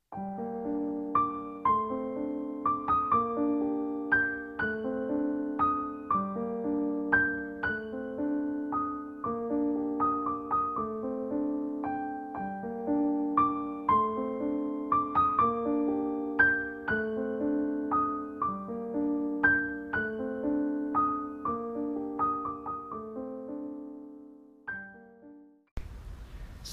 Sa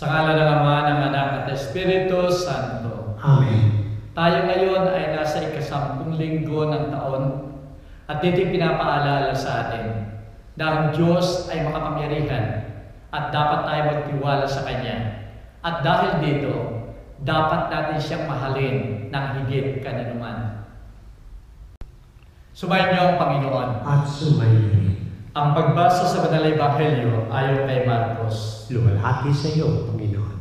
ngala ng Ama, ng Anak at Espiritu Santo. Amen. Tayo ngayon ay nasa ika-10 linggo ng taon at dito pinapaalala sa atin na ang Diyos ay makapangyarihan at dapat tayo magtiwala sa Kanya. At dahil dito, dapat natin siyang mahalin ng higit kaninuman. Sumayin niyo ang Panginoon. At sumayin. Ang pagbasa sa Banal na Ebanghelyo ayon kay Marcos. Luwalhati sa iyo, Panginoon.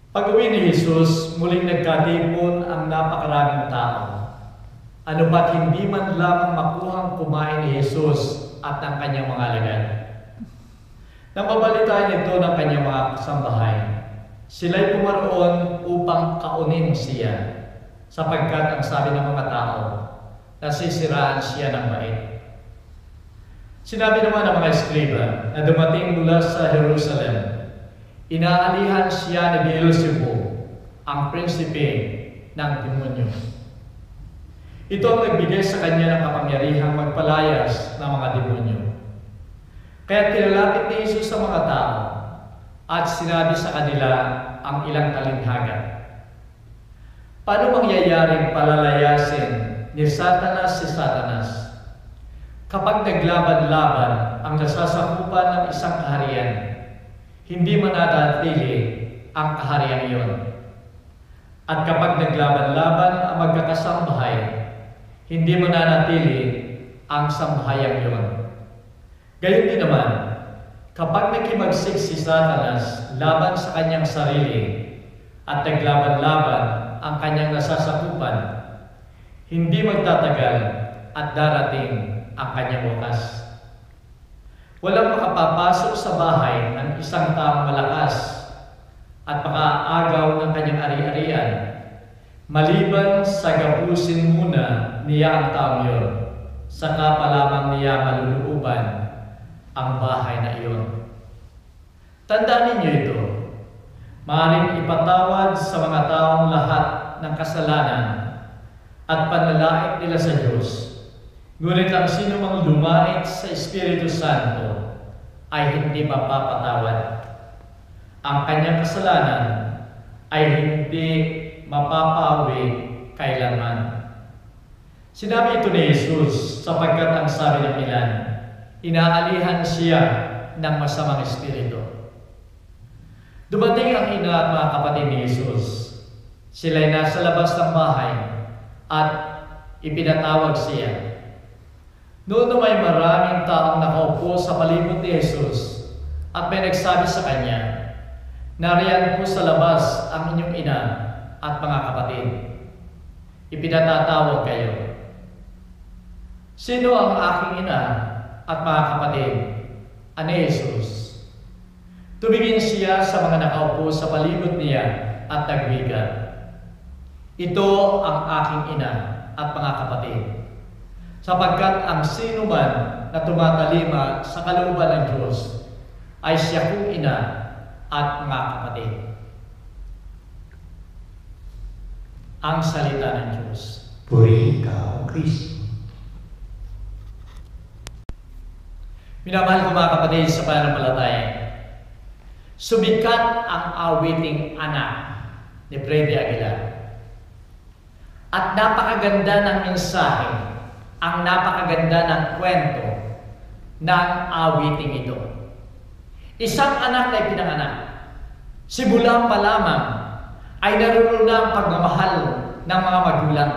Pag-uwi ni Jesus, muling nagkatipon ang napakaraming tao. Ano ba't hindi man lamang makuhang kumain ni Jesus at ng kanyang mga alagad? Nang mabalitaan ito ng kanyang mga kasambahay, sila'y pumaroon upang kaunin siya, sapagkat ang sabi ng mga tao, nasisiraan siya ng bait. Sinabi naman ng mga eskriba na dumating mula sa Jerusalem, inaalihan siya ni Beelzebub, ang prinsipe ng demonyo. Ito ang nagbigay sa kanya ng kapangyarihang magpalayas ng mga demonyo. Kaya tinalapit ni Jesus sa mga tao at sinabi sa kanila ang ilang talinghaga. Paano mangyayaring palalayasin ni Satanas si Satanas kapag naglaban-laban ang nasasakupan ng isang kaharian, hindi mananatili ang kaharian iyon. At kapag naglaban-laban ang magkakasambahay, hindi mananatili ang sambahayan iyon. Gayon din naman, kapag nakimagsik si Satanas laban sa kanyang sarili at naglaban-laban ang kanyang nasasakupan, hindi magtatagal at darating ang kanyang wakas. Walang makapapasok sa bahay ng isang taong malakas at makaagaw ng kanyang ari-arian, maliban sa gapusin muna niya ang taong yun, saka pa lamang niya maluluuban ang bahay na iyon. Tandaan ninyo ito, maaaring ipatawad sa mga taong lahat ng kasalanan at panlalait nila sa Diyos. Ngunit ang sino mang lumait sa Espiritu Santo ay hindi mapapatawad. Ang kanyang kasalanan ay hindi mapapawi kailanman. Sinabi ito ni Jesus sapagkat ang sabi ng ilan, inaalihan siya ng masamang espiritu. Dumating ang ina at mga kapatid ni Jesus. Sila'y nasa labas ng bahay at ipinatawag siya. Noon may maraming taong nakaupo sa palibot ni Jesus at may nagsabi sa kanya, nariyan po sa labas ang inyong ina at mga kapatid. Ipinatatawag kayo. Sino ang aking ina at mga kapatid? Ani Jesus. Tumingin siya sa mga nakaupo sa palibot niya at nagwiga, ito ang aking ina at mga kapatid. Sapagkat ang sino man na tumatalima sa kalooban ng Diyos ay siya kong ina at mga kapatid. Ang salita ng Diyos. Purihin ka, O Kristo. Minamahal ko mga kapatid sa pananampalataya, sumikat ang awiting Anak ni Freddy Aguilar. At napakaganda ng mensahe, ang napakaganda ng kwento ng awiting ito. Isang anak na ipinanganak, simula pa lamang ay naroon na ang pagmamahal ng mga magulang.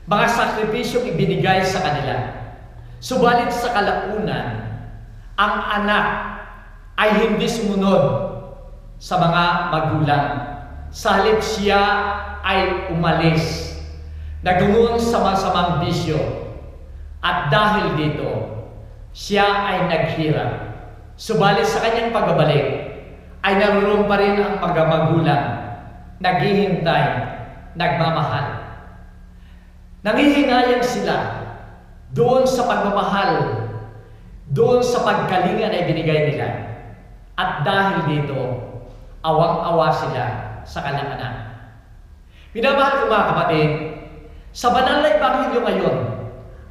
Mga sakripisyong ibinigay sa kanila. Subalit sa kalaunan, ang anak ay hindi sumunod sa mga magulang. Sa halip siya ay umalis, nagungong sa masamang bisyo, at dahil dito, siya ay naghirap. Subalit sa kanyang pagbabalik, ay naroon pa rin ang mga magulang, naghihintay, nagmamahal. Nangihinayang sila doon sa pagmamahal, doon sa pagkalinga na ibinigay nila. At dahil dito, awang-awa sila sa kanilang anak. Minamahal ko mga kapatid, sa banal na ebanghelyo ngayon,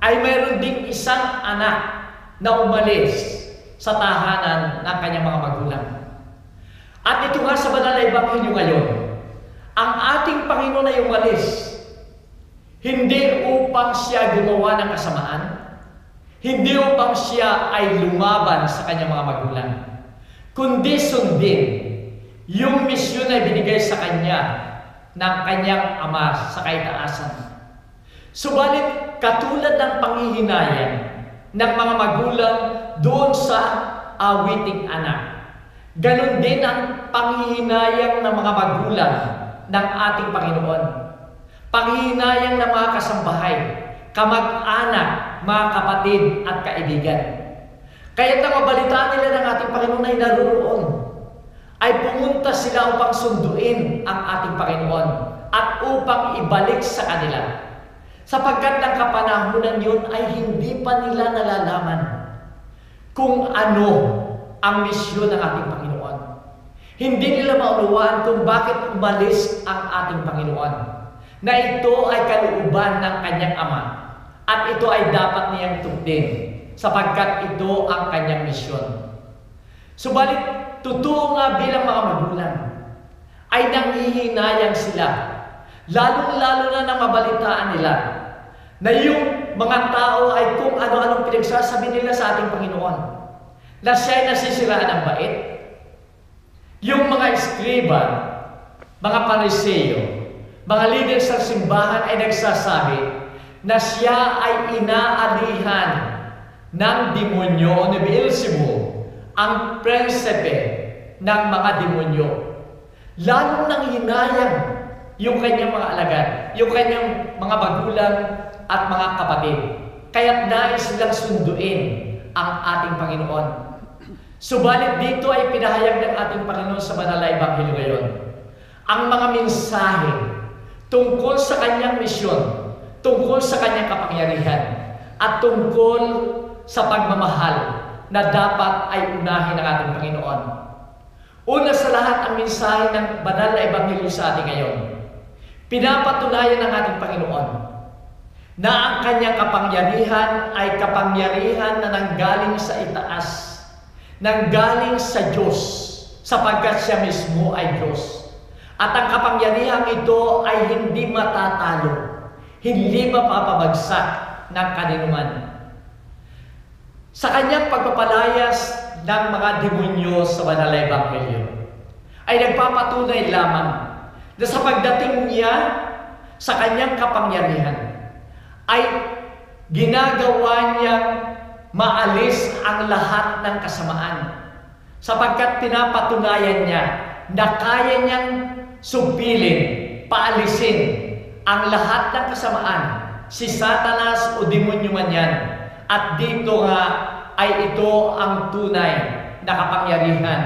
ay mayroon ding isang anak na umalis sa tahanan ng kanyang mga magulang. At ito nga sa banal na ebanghelyo ngayon, ang ating Panginoon ay umalis, hindi upang siya gumawa ng kasamaan, hindi upang siya ay lumaban sa kanyang mga magulang, kundi sundin yung misyon na binigay sa kanya ng kanyang ama sa kaitaasan. Subalit, katulad ng panghihinayang ng mga magulang doon sa awiting anak, ganon din ang panghihinayang ng mga magulang ng ating Panginoon. Panghihinayang ng mga kasambahay, kamag-anak, mga kapatid at kaibigan. Kaya't ang mabalitaan nila ng ating Panginoon ay naroon, ay pumunta sila upang sunduin ang ating Panginoon at upang ibalik sa kanila. Sapagkat ng kapanahunan yun ay hindi pa nila nalalaman kung ano ang misyon ng ating Panginoon. Hindi nila maunawaan kung bakit umalis ang ating Panginoon, na ito ay kalooban ng kanyang Ama at ito ay dapat niyang tupdin sapagkat ito ang kanyang misyon. Subalit, totoo nga bilang mga magulang ay nanghihinayang sila, lalong-lalo na nang mabalitaan nila na yung mga tao ay kung ano-anong pinagsasabi nila sa ating Panginoon, na siya ay nasisiraan ng bait. Yung mga eskriba, mga Pariseo, mga leader sa simbahan ay nagsasabi na siya ay inaalihan ng demonyo ni Beelzebul, ang prinsipe ng mga demonyo. Lalong nang hinayang yung kanyang mga alagad, yung kanyang mga magulang at mga kapatid. Kaya't nais silang sunduin ang ating Panginoon. Subalit dito ay pinahayag ng ating Panginoon sa banal na ebanghelyo ngayon ang mga mensahe tungkol sa kanyang misyon, tungkol sa kanyang kapangyarihan, at tungkol sa pagmamahal na dapat ay unahin ng ating Panginoon. Una sa lahat, ang mensahe ng banal na ebanghelyo sa ating ngayon, pinapatunayan ng ating Panginoon na ang kanyang kapangyarihan ay kapangyarihan na nanggaling sa itaas, nanggaling sa Diyos, sapagkat siya mismo ay Diyos. At ang kapangyarihan ito ay hindi matatalo, hindi mapapabagsak ng kaninuman. Sa kanyang pagpapalayas ng mga demonyo sa banal na ebanghelyo, ay nagpapatunay lamang na sa pagdating niya sa kanyang kapangyarihan, ay ginagawa niyang maalis ang lahat ng kasamaan, sapagkat pinapatunayan niya na kaya niyang supilin, paalisin ang lahat ng kasamaan, si Satanas o demonyo man yan. At dito nga ay ito ang tunay na kapangyarihan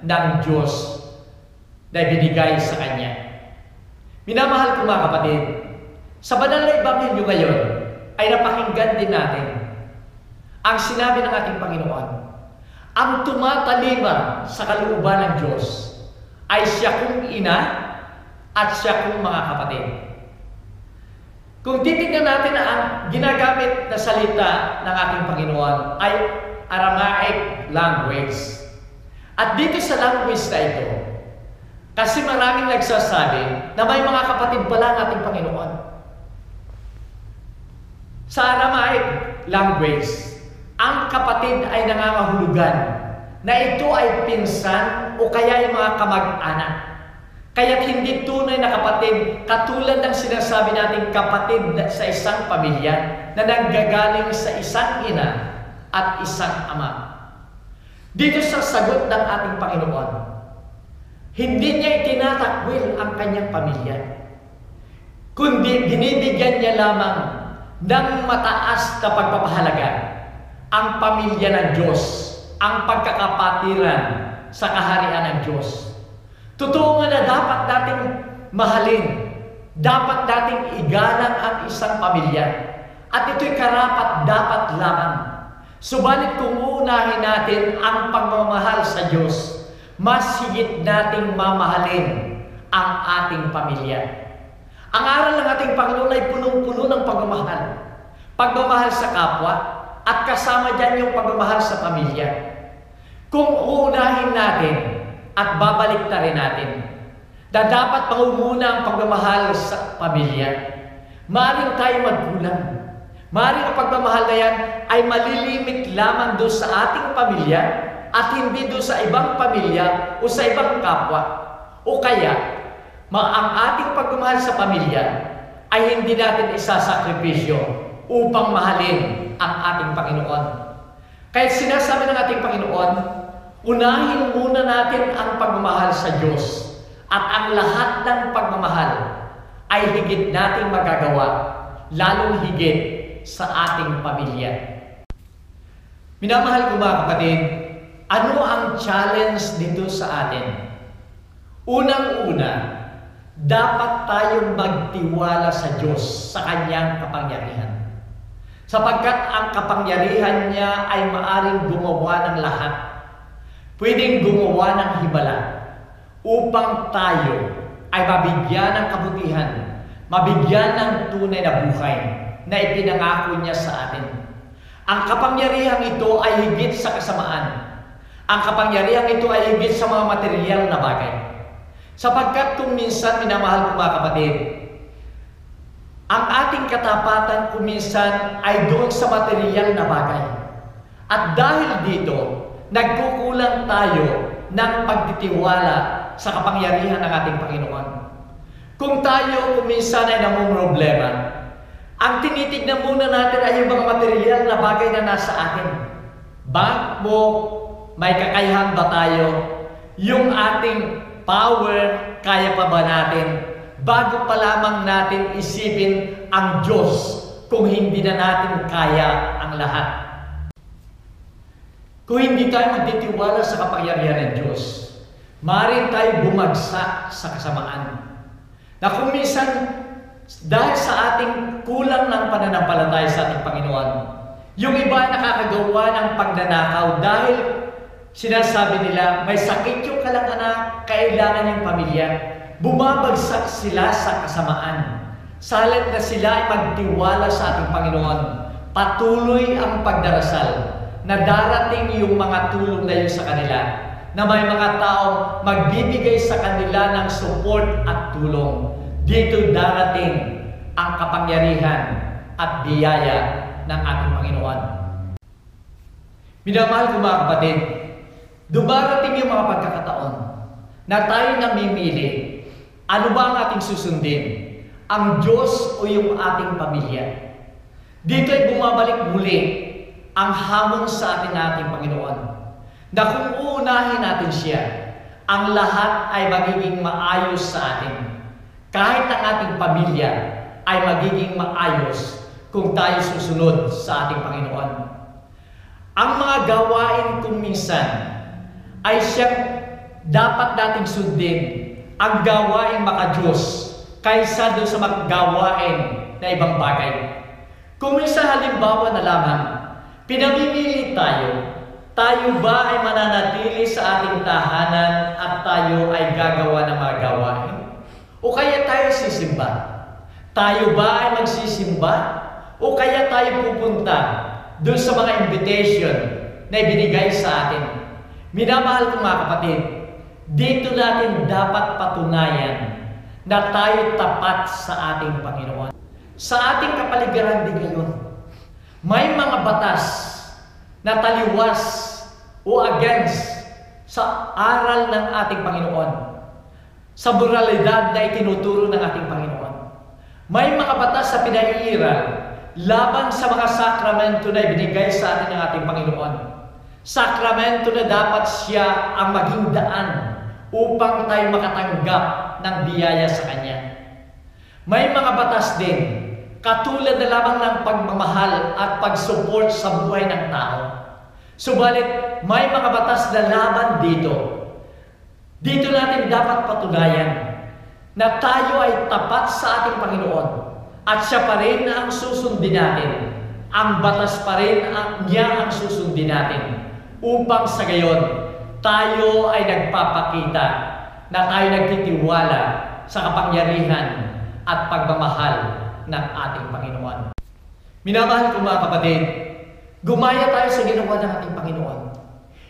ng Diyos na binigay sa Kanya. Minamahal ko mga kapatid, sa banal na ebanghelyo ngayon ay napakinggan din natin ang sinabi ng ating Panginoon. Ang tumatalima sa kalooban ng Diyos ay siya kong ina at siya kong mga kapatid. Kung titignan natin na ang ginagamit na salita ng ating Panginoon ay Aramaic language. At dito sa language na ito, kasi maraming nagsasabi na may mga kapatid pala ng ating Panginoon. Sa Aramaic language, ang kapatid ay nangangahulugan na ito ay pinsan o kaya yung mga kamag-anak. Kaya't hindi tunay na kapatid katulad ng sinasabi nating kapatid sa isang pamilya na nanggagaling sa isang ina at isang ama. Dito sa sagot ng ating Panginoon, hindi niya itinatakwil ang kanyang pamilya, kundi binibigyan niya lamang ng mataas na pagpapahalaga ang pamilya ng Diyos, ang pagkakapatiran sa kaharian ng Diyos. Totoo nga na dapat nating mahalin, dapat nating igalang ang isang pamilya, at ito'y karapat dapat lamang. Subalit kung uunahin natin ang pagmamahal sa Diyos, mas higit nating mamahalin ang ating pamilya. Ang aral ng ating Panginoon ay punong-puno ng pagmamahal. Pagmamahal sa kapwa, at kasama dyan yung pagmamahal sa pamilya. Kung uunahin natin at babaliktarin natin na dapat pangunguna ang pagmamahal sa pamilya, maaaring tayo magkulang. Maaaring ang pagmamahal na yan ay malilimit lamang doon sa ating pamilya at hindi doon sa ibang pamilya o sa ibang kapwa. O kaya, ang ating pagmamahal sa pamilya ay hindi natin isasakripisyo upang mahalin ang ating Panginoon. Kaya sinasabi ng ating Panginoon, unahin muna natin ang pagmamahal sa Diyos at ang lahat ng pagmamahal ay higit nating magagawa, lalong higit sa ating pamilya. Minamahal ko mga kapatid, ano ang challenge dito sa atin? Unang-una, dapat tayong magtiwala sa Diyos sa Kanyang kapangyarihan. Sapagkat ang kapangyarihan niya ay maaring gumawa ng lahat. Pwedeng gumawa ng himala upang tayo ay mabigyan ng kabutihan, mabigyan ng tunay na buhay na ipinangako niya sa atin. Ang kapangyarihan ito ay higit sa kasamaan. Ang kapangyarihan ito ay higit sa mga material na bagay. Sapagkat kung minsan, minamahal ko mga kapatid, ang ating katapatan kung minsan ay doon sa material na bagay. At dahil dito, nagkukulang tayo ng pagtitiwala sa kapangyarihan ng ating Panginoon. Kung tayo kung minsan ay namumroblema, ang tinitignan muna natin ay yung mga material na bagay na nasa atin. Bago may kakayahan ba tayo? Yung ating power, kaya pa ba natin? Bago pa lamang natin isipin ang Diyos kung hindi na natin kaya ang lahat. Kung hindi tayo magtitiwala sa kapangyarihan ng Diyos, maaaring tayo bumagsak sa kasamaan. Na kung minsan, dahil sa ating kulang ng pananampalataya sa ating Panginoon, yung iba nakakagawa ng pagnanakaw dahil sinasabi nila, may sakit yung kalang anak, kailangan yung pamilya. Bumabagsak sila sa kasamaan. Salit na sila ay magtiwala sa ating Panginoon. Patuloy ang pagdarasal na darating yung mga tulong na yun sa kanila, na may mga taong magbibigay sa kanila ng support at tulong. Dito darating ang kapangyarihan at biyaya ng ating Panginoon. Minamahal ko mga kapatid, dumarating yung mga pagkakataon na tayo namimili. Ano ba ang ating susundin? Ang Diyos o yung ating pamilya? Dito ay bumabalik muli ang hamon sa ating Panginoon. Na kung uunahin natin siya, ang lahat ay magiging maayos sa atin. Kahit ang ating pamilya ay magiging maayos kung tayo susunod sa ating Panginoon. Ang mga gawain kung minsan ay siyang dapat nating sundin, ang gawain maka-Diyos kaysa doon sa mga gawain na ibang bagay. Kung minsan halimbawa na lamang, pinamimili tayo ba ay mananatili sa ating tahanan at tayo ay gagawa ng mga gawain? O kaya tayo sisimba? Tayo ba ay magsisimba? O kaya tayo pupunta doon sa mga invitation na ibinigay sa atin? Minamahal ko mga kapatid, dito natin dapat patunayan na tayo tapat sa ating Panginoon. Sa ating kapaligiran din ngayon, may mga batas na taliwas o against sa aral ng ating Panginoon, sa moralidad na itinuturo ng ating Panginoon. May mga batas sa pinaiiral laban sa mga sakramento na ibinigay sa atin ng ating Panginoon. Sakramento na dapat siya ang maging daan upang tayo makatanggap ng biyaya sa Kanya. May mga batas din, katulad na lamang ng pagmamahal at pag-support sa buhay ng tao. Subalit, may mga batas na laban dito Dito natin dapat patunayan na tayo ay tapat sa ating Panginoon at siya pa rin ang susundin natin. Ang batas pa rin niya ang susundin natin upang sa gayon tayo ay nagpapakita na tayo nagtitiwala sa kapangyarihan at pagmamahal ng ating Panginoon. Minamahal ko mga kapatid, gumaya tayo sa ginawa ng ating Panginoon.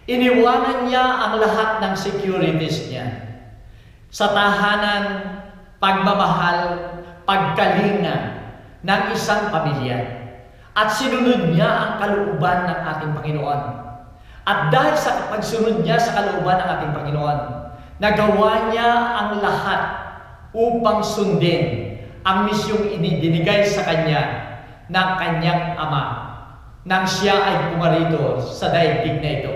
Iniwanan niya ang lahat ng securities niya. Sa tahanan, pagmamahal, pagkalinga ng isang pamilya. At sinunod niya ang kalooban ng ating Panginoon. At dahil sa pagsunod niya sa kalooban ng ating Panginoon, nagawa niya ang lahat upang sundin ang misyong ibinigay sa kanya ng kanyang Ama nang siya ay pumarito sa daigdig na ito.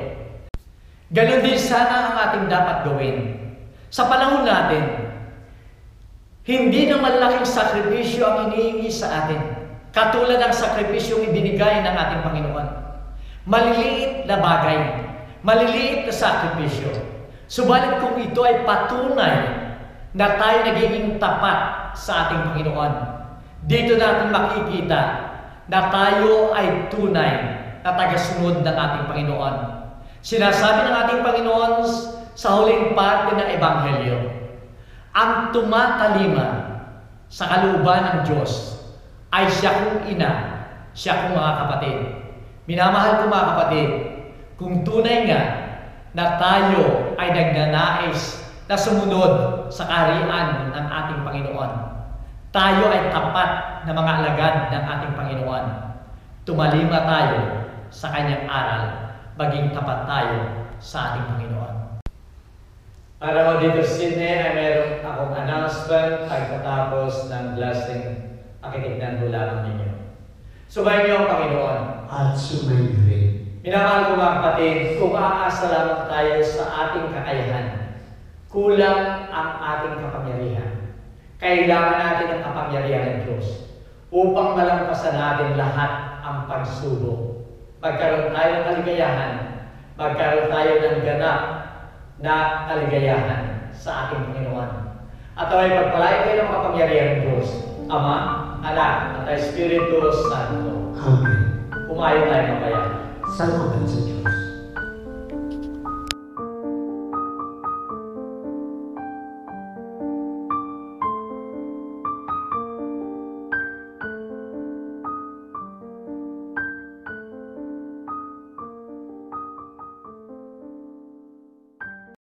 Ganon din sana ang ating dapat gawin. Sa panahon natin, hindi na malaking sakripisyo ang inihingi sa atin, katulad ng sakripisyong ibinigay ng ating Panginoon. Maliliit na bagay, maliliit na sakripisyo. Subalit kung ito ay patunay na tayo nagiging tapat sa ating Panginoon, dito natin makikita na tayo ay tunay na tagasunod ng ating Panginoon. Sinasabi ng ating Panginoon sa huling parte ng Ebanghelyo, ang tumatalima sa kalooban ng Diyos ay siya kong ina, siya kong mga kapatid. Minamahal ko mga kapatid, kung tunay nga na tayo ay nagnanais na sumunod sa kaharian ng ating Panginoon, tayo ay tapat na mga alagad ng ating Panginoon. Tumalima tayo sa kanyang aral, maging tapat tayo sa ating Panginoon. Para mo dito Sydney ay meron akong announcement pagkatapos ng blessing. Pakitignan ko lamang ninyo. Subayin niyo ang Panginoon. At sumayin rin. Minamahal ko mga kapatid, kung aasa lamang tayo sa ating kakayahan, kulang ang ating kapangyarihan. Kailangan natin ang kapangyarihan ng Diyos upang malampasan natin lahat ang pagsubok. Magkaroon tayo ng kaligayahan, magkaroon tayo ng ganap na kaligayahan sa ating Panginoon. At ay pagpalain kayo ng kapangyarihan ng Diyos, Ama, Anak, at Espiritu Santo. Amen. Umayon tayo mamaya. Salamat sa Diyos.